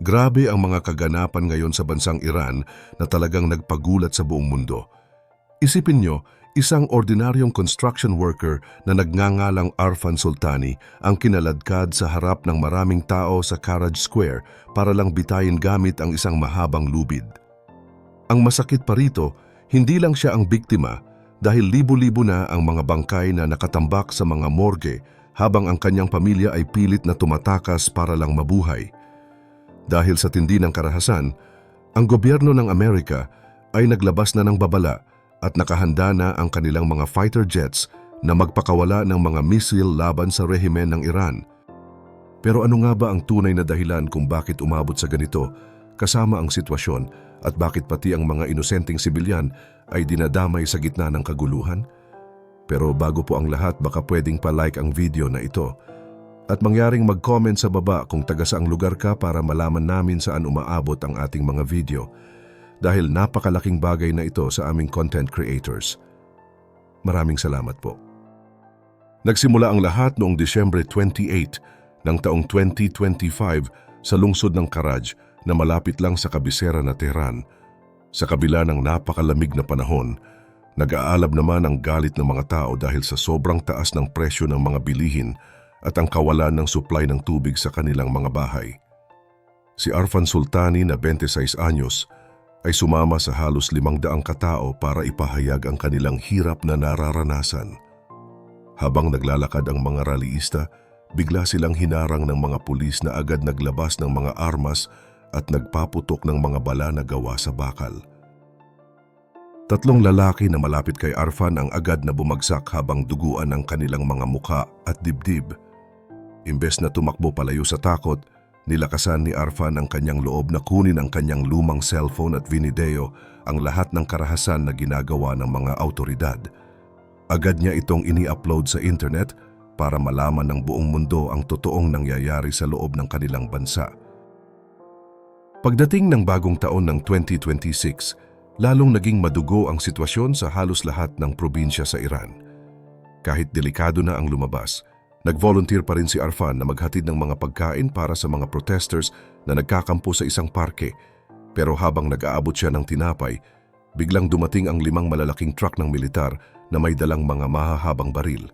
Grabe ang mga kaganapan ngayon sa bansang Iran na talagang nagpagulat sa buong mundo. Isipin nyo, isang ordinaryong construction worker na nagngangalang Arfan Soltani ang kinaladkad sa harap ng maraming tao sa Karaj Square para lang bitayin gamit ang isang mahabang lubid. Ang masakit pa rito, hindi lang siya ang biktima dahil libo-libo na ang mga bangkay na nakatambak sa mga morgue habang ang kanyang pamilya ay pilit na tumatakas para lang mabuhay. Dahil sa tindi ng karahasan, ang gobyerno ng Amerika ay naglabas na ng babala at nakahanda na ang kanilang mga fighter jets na magpakawala ng mga misil laban sa rehimen ng Iran. Pero ano nga ba ang tunay na dahilan kung bakit umabot sa ganito, kasama ang sitwasyon at bakit pati ang mga inosenteng sibilyan ay dinadamay sa gitna ng kaguluhan? Pero bago po ang lahat, baka pwedeng pa-like ang video na ito at mangyaring mag-comment sa baba kung taga saang lugar ka para malaman namin saan umaabot ang ating mga video dahil napakalaking bagay na ito sa aming content creators. Maraming salamat po. Nagsimula ang lahat noong Disyembre 28 ng taong 2025 sa lungsod ng Karaj na malapit lang sa kabisera na Tehran. Sa kabila ng napakalamig na panahon, nag-aalab naman ang galit ng mga tao dahil sa sobrang taas ng presyo ng mga bilihin at ang kawalan ng supply ng tubig sa kanilang mga bahay. Si Arfan Soltani na 26 anyos ay sumama sa halos 500 katao para ipahayag ang kanilang hirap na nararanasan. Habang naglalakad ang mga rallyista, bigla silang hinarang ng mga pulis na agad naglabas ng mga armas at nagpaputok ng mga bala na gawa sa bakal. 3 lalaki na malapit kay Arfan ang agad na bumagsak habang duguan ang kanilang mga mukha at dibdib. Imbes na tumakbo palayo sa takot, nilakasan ni Arfan ang kanyang loob na kunin ang kanyang lumang cellphone at vinideo ang lahat ng karahasan na ginagawa ng mga autoridad. Agad niya itong ini-upload sa internet para malaman ng buong mundo ang totoong nangyayari sa loob ng kanilang bansa. Pagdating ng bagong taon ng 2026, lalong naging madugo ang sitwasyon sa halos lahat ng probinsya sa Iran. Kahit delikado na ang lumabas, nag-volunteer pa rin si Arfan na maghatid ng mga pagkain para sa mga protesters na nagkakampo sa isang parke. Pero habang nag-aabot siya ng tinapay, biglang dumating ang 5 malalaking truck ng militar na may dalang mga mahahabang baril.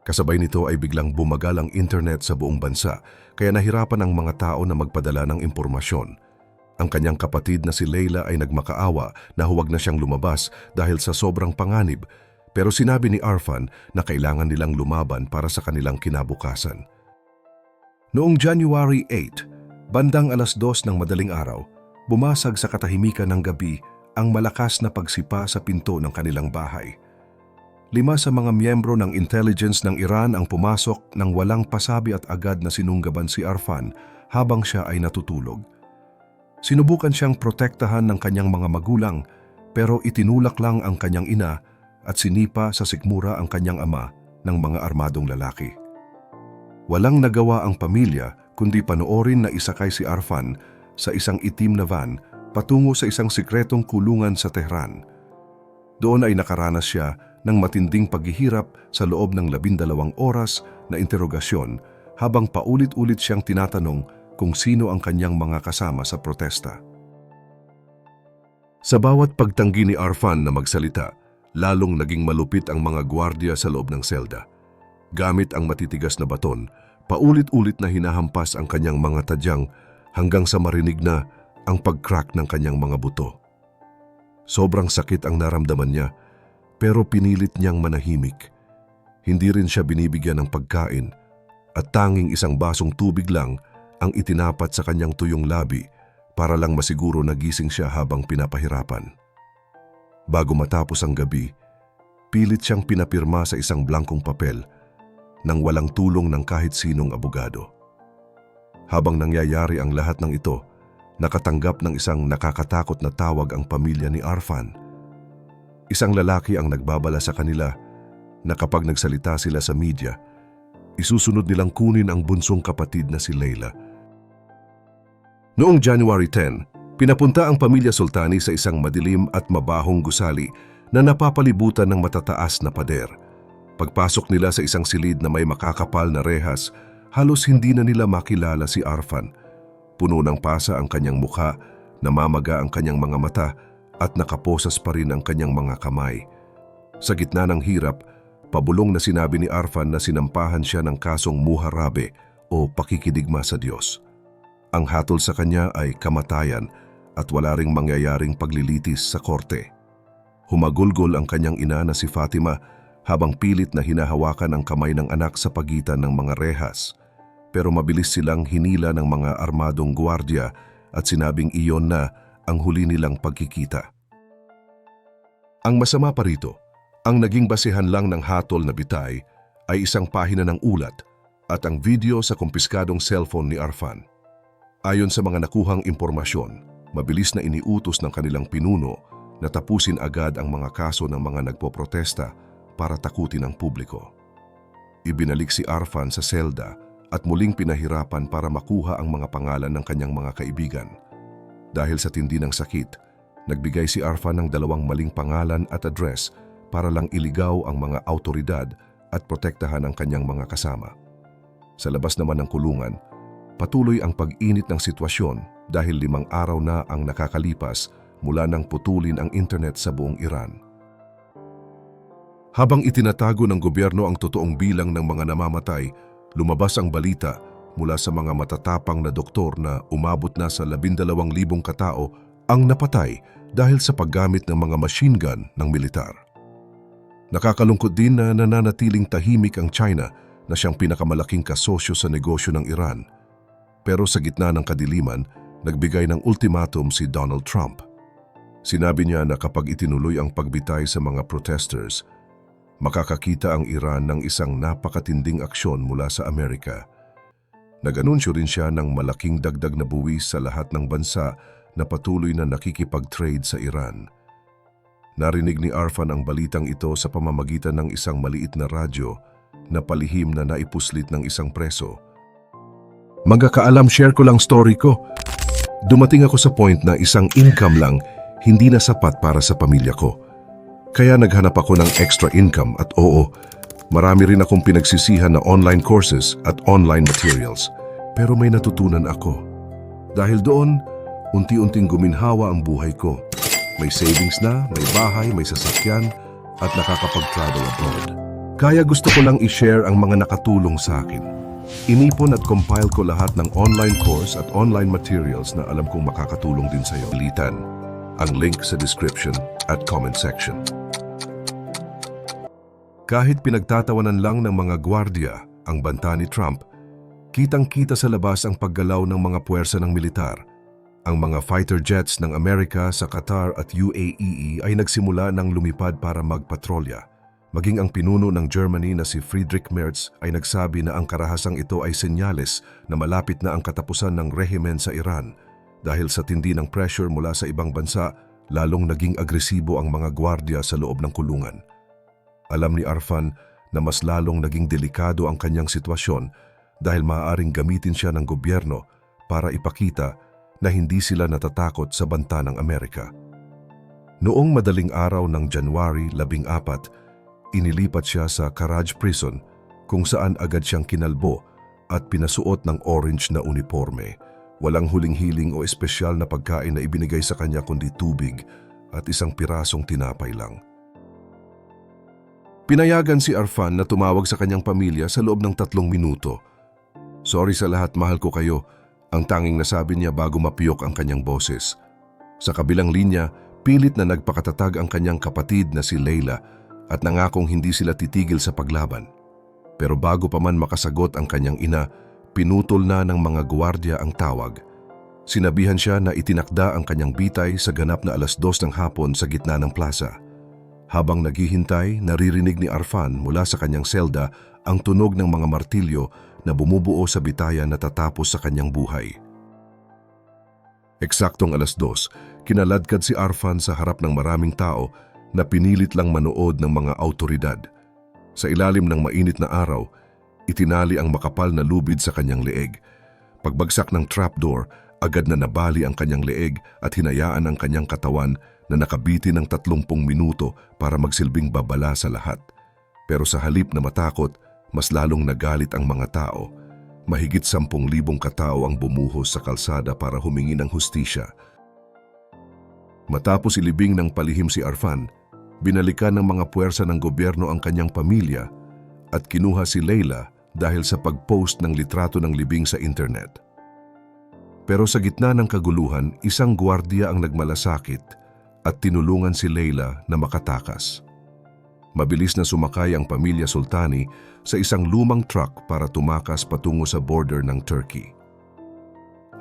Kasabay nito ay biglang bumagal ang internet sa buong bansa, kaya nahirapan ang mga tao na magpadala ng impormasyon. Ang kanyang kapatid na si Leila ay nagmakaawa na huwag na siyang lumabas dahil sa sobrang panganib, pero sinabi ni Arfan na kailangan nilang lumaban para sa kanilang kinabukasan. Noong January 8, bandang 2:00 ng madaling araw, bumasag sa katahimikan ng gabi ang malakas na pagsipa sa pinto ng kanilang bahay. 5 sa mga miyembro ng intelligence ng Iran ang pumasok nang walang pasabi at agad na sinunggaban si Arfan habang siya ay natutulog. Sinubukan siyang protektahan ng kanyang mga magulang pero itinulak lang ang kanyang ina at sinipa sa sikmura ang kanyang ama ng mga armadong lalaki. Walang nagawa ang pamilya kundi panoorin na isakay si Arfan sa isang itim na van patungo sa isang sikretong kulungan sa Tehran. Doon ay nakaranas siya ng matinding paghihirap sa loob ng 12 oras na interogasyon habang paulit-ulit siyang tinatanong kung sino ang kanyang mga kasama sa protesta. Sa bawat pagtanggi ni Arfan na magsalita, lalong naging malupit ang mga gwardiya sa loob ng selda. Gamit ang matitigas na baton, paulit-ulit na hinahampas ang kanyang mga tadyang hanggang sa marinig na ang pag-crack ng kanyang mga buto. Sobrang sakit ang naramdaman niya, pero pinilit niyang manahimik. Hindi rin siya binibigyan ng pagkain at tanging isang basong tubig lang ang itinapat sa kanyang tuyong labi para lang masiguro nagising siya habang pinapahirapan. Bago matapos ang gabi, pilit siyang pinapirma sa isang blankong papel nang walang tulong ng kahit sinong abogado. Habang nangyayari ang lahat ng ito, nakatanggap ng isang nakakatakot na tawag ang pamilya ni Arfan. Isang lalaki ang nagbabala sa kanila na kapag nagsalita sila sa media, isusunod nilang kunin ang bunsong kapatid na si Leila. Noong January 10, pinapunta ang pamilya Soltani sa isang madilim at mabahong gusali na napapalibutan ng matataas na pader. Pagpasok nila sa isang silid na may makakapal na rehas, halos hindi na nila makilala si Arfan. Puno ng pasa ang kanyang mukha, namamaga ang kanyang mga mata at nakaposas pa rin ang kanyang mga kamay. Sa gitna ng hirap, pabulong na sinabi ni Arfan na sinampahan siya ng kasong muharabe o pakikidigma sa Diyos. Ang hatol sa kanya ay kamatayan at wala ring mangyayaring paglilitis sa korte. Humagulgol ang kanyang ina na si Fatima habang pilit na hinahawakan ang kamay ng anak sa pagitan ng mga rehas. Pero mabilis silang hinila ng mga armadong gwardiya at sinabing iyon na ang huli nilang pagkikita. Ang masama pa rito, ang naging basehan lang ng hatol na bitay ay isang pahina ng ulat at ang video sa kumpiskadong cellphone ni Arfan. Ayon sa mga nakuhang impormasyon, mabilis na iniutos ng kanilang pinuno na tapusin agad ang mga kaso ng mga nagpoprotesta para takutin ang publiko. Ibinalik si Arfan sa selda at muling pinahirapan para makuha ang mga pangalan ng kanyang mga kaibigan. Dahil sa tindi ng sakit, nagbigay si Arfan ng 2 maling pangalan at address para lang iligaw ang mga autoridad at protektahan ang kanyang mga kasama. Sa labas naman ng kulungan, patuloy ang pag-init ng sitwasyon dahil 5 araw na ang nakakalipas mula nang putulin ang internet sa buong Iran. Habang itinatago ng gobyerno ang totoong bilang ng mga namamatay, lumabas ang balita mula sa mga matatapang na doktor na umabot na sa 12,000 katao ang napatay dahil sa paggamit ng mga machine gun ng militar. Nakakalungkot din na nananatiling tahimik ang China na siyang pinakamalaking kasosyo sa negosyo ng Iran. Pero sa gitna ng kadiliman, nagbigay ng ultimatum si Donald Trump. Sinabi niya na kapag itinuloy ang pagbitay sa mga protesters, makakakita ang Iran ng isang napakatinding aksyon mula sa Amerika. Nag-anunsyo rin siya ng malaking dagdag na buwis sa lahat ng bansa na patuloy na nakikipag-trade sa Iran. Narinig ni Arfan ang balitang ito sa pamamagitan ng isang maliit na radyo na palihim na naipuslit ng isang preso. Magkakaalam, share ko lang story ko. Dumating ako sa point na isang income lang hindi na sapat para sa pamilya ko. Kaya naghanap ako ng extra income at oo, marami rin akong pinagsisihan na online courses at online materials. Pero may natutunan ako. Dahil doon, unti-unting guminhawa ang buhay ko. May savings na, may bahay, may sasakyan, at nakakapag-travel abroad. Kaya gusto ko lang i-share ang mga nakatulong sa akin. Inipon at compile ko lahat ng online course at online materials na alam kong makakatulong din sa iyo. Litan ang link sa description at comment section. Kahit pinagtatawanan lang ng mga gwardiya ang banta ni Trump, kitang-kita sa labas ang paggalaw ng mga puwersa ng militar. Ang mga fighter jets ng Amerika sa Qatar at UAE ay nagsimula ng lumipad para magpatrolya. Maging ang pinuno ng Germany na si Friedrich Merz ay nagsabi na ang karahasang ito ay senyales na malapit na ang katapusan ng rehimen sa Iran. Dahil sa tindi ng pressure mula sa ibang bansa, lalong naging agresibo ang mga gwardiya sa loob ng kulungan. Alam ni Arfan na mas lalong naging delikado ang kanyang sitwasyon dahil maaaring gamitin siya ng gobyerno para ipakita na hindi sila natatakot sa banta ng Amerika. Noong madaling araw ng January 14, inilipat siya sa Karaj Prison kung saan agad siyang kinalbo at pinasuot ng orange na uniforme. Walang huling-hiling o espesyal na pagkain na ibinigay sa kanya kundi tubig at isang pirasong tinapay lang. Pinayagan si Arfan na tumawag sa kanyang pamilya sa loob ng 3 minuto. "Sorry sa lahat, mahal ko kayo," ang tanging nasabi niya bago mapiyok ang kanyang boses. Sa kabilang linya, pilit na nagpakatatag ang kanyang kapatid na si Leila at nangakong hindi sila titigil sa paglaban. Pero bago pa man makasagot ang kanyang ina, pinutol na ng mga gwardiya ang tawag. Sinabihan siya na itinakda ang kanyang bitay sa ganap na 2:00 ng hapon sa gitna ng plaza. Habang naghihintay, naririnig ni Arfan mula sa kanyang selda ang tunog ng mga martilyo na bumubuo sa bitayan na tatapos sa kanyang buhay. Eksaktong 2:00, kinaladkad si Arfan sa harap ng maraming tao na pinilit lang manood ng mga autoridad. Sa ilalim ng mainit na araw, itinali ang makapal na lubid sa kanyang leeg. Pagbagsak ng trapdoor, agad na nabali ang kanyang leeg at hinayaan ang kanyang katawan na nakabiti ng 30 minuto para magsilbing babala sa lahat. Pero sa halip na matakot, mas lalong nagalit ang mga tao. Mahigit 10,000 katao ang bumuhos sa kalsada para humingi ng hustisya. Matapos ilibing ng palihim si Arfan, binalikan ng mga puwersa ng gobyerno ang kanyang pamilya at kinuha si Leila dahil sa pag-post ng litrato ng libing sa internet. Pero sa gitna ng kaguluhan, isang gwardiya ang nagmalasakit at tinulungan si Leila na makatakas. Mabilis na sumakay ang pamilya Soltani sa isang lumang truck para tumakas patungo sa border ng Turkey.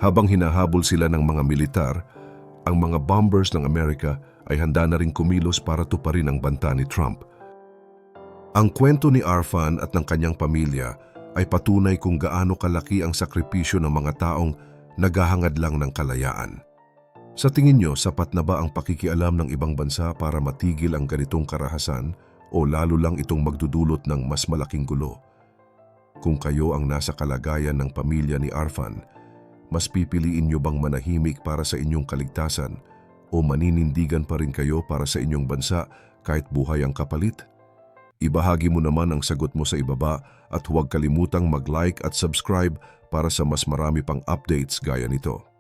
Habang hinahabol sila ng mga militar, ang mga bombers ng Amerika ay handa na ring kumilos para tuparin ang banta ni Trump. Ang kwento ni Arfan at ng kanyang pamilya ay patunay kung gaano kalaki ang sakripisyo ng mga taong naghahangad lang ng kalayaan. Sa tingin nyo, sapat na ba ang pakikialam ng ibang bansa para matigil ang ganitong karahasan o lalo lang itong magdudulot ng mas malaking gulo? Kung kayo ang nasa kalagayan ng pamilya ni Arfan, mas pipiliin nyo bang manahimik para sa inyong kaligtasan o maninindigan pa rin kayo para sa inyong bansa kahit buhay ang kapalit? Ibahagi mo naman ang sagot mo sa ibaba at huwag kalimutang mag-like at subscribe para sa mas marami pang updates gaya nito.